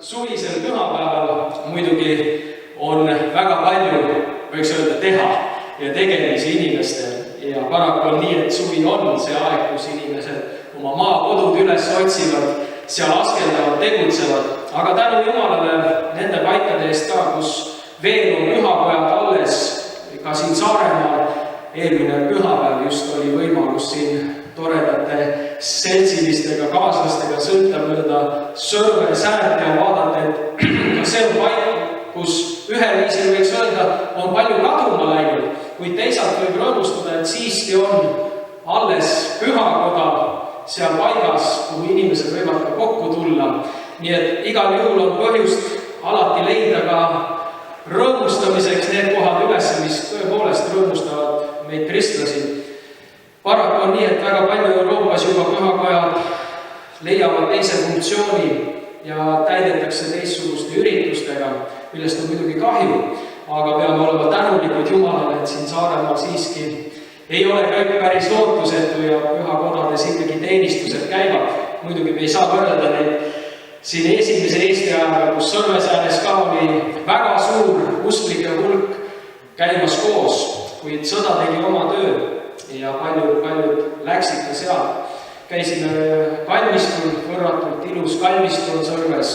suvisel pühapäeval muidugi on väga palju, võiks öelda, teha ja tegemisi inimestel. Ja paraku on nii, et suvi on see aeg, kus inimesed oma maakodud üles otsivad, seal askeldavad, tegutsevad. Aga tänu Jumalale nende paikade eest ka, kus veel on pühapojad alles, ka siin Saaremaal eelmine pühapäev just oli võimalus siin toredate seltsilistega kaaslastega sõita mööda Sõrve säärt ja vaadata, et see on paik, kus ühel viisil võiks öelda, on palju kaduma läinud, kuid teisalt võib rõõmustada, et siiski on alles pühakoda seal paigas, kuhu inimesed võivad ka kokku tulla. Nii et igal juhul on põhjust alati leida ka rõõmustamiseks need kohad üles, mis tõepoolest rõõmustavad meid kristlasi. Paraku on nii, et väga palju Euroopas juba pühakojad leiavad teise funktsiooni ja täidetakse teistsuguste üritustega, millest on muidugi kahju, aga peame olema tänulikud Jumalale, et siin Saaremaal siiski ei ole kõik päris lootusetu ja pühakodades ikkagi teenistused käivad. Muidugi me ei saa võrrelda neid siin esimese Eesti ajaga, kus Sõrvesääres ka oli väga suur usklike hulk käimas koos, kuid sõda tegi oma töö ja paljud läksid ka seal. Käisime kalmistul, võrratult ilus kalmistul Sõrves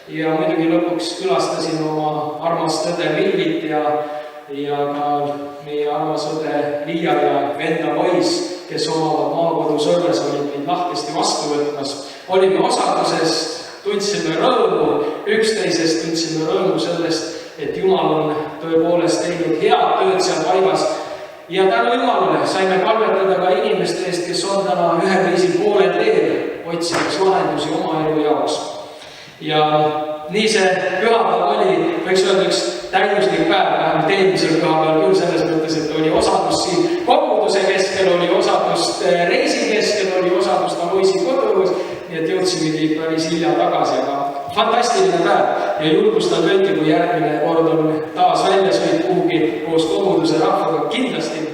ja muidugi lõpuks külastasime oma armast õde Milvit ja ka meie armas õde Liia ja venda Lois, kes omavad maakodu Sõrves, olid meid lahkesti vastu võtmas. Olime osadusest, tundsime rõõmu üksteisest, tundsime rõõmu sellest, et Jumal on tõepoolest teinud head tööd seal paigas. Ja tänu Jumalale saime palvetada ka inimeste eest, kes on täna ühel viisil poole teel, otsimas lahendusi oma elu jaoks. Ja nii see pühapäev oli, võiks öelda üks täiuslik päev, vähemalt eelmisel pühapäeval küll selles mõttes, et oli osadus siin koguduse keskel, oli osadust reisi keskel, oli osadust Aloisi kodus, nii et jõudsimegi päris hilja tagasi, aga fantastiline päev ja julgustan kõike, kui järgmine kord on taas väljasõit kuhugi koos koguduse rahvaga kindlasti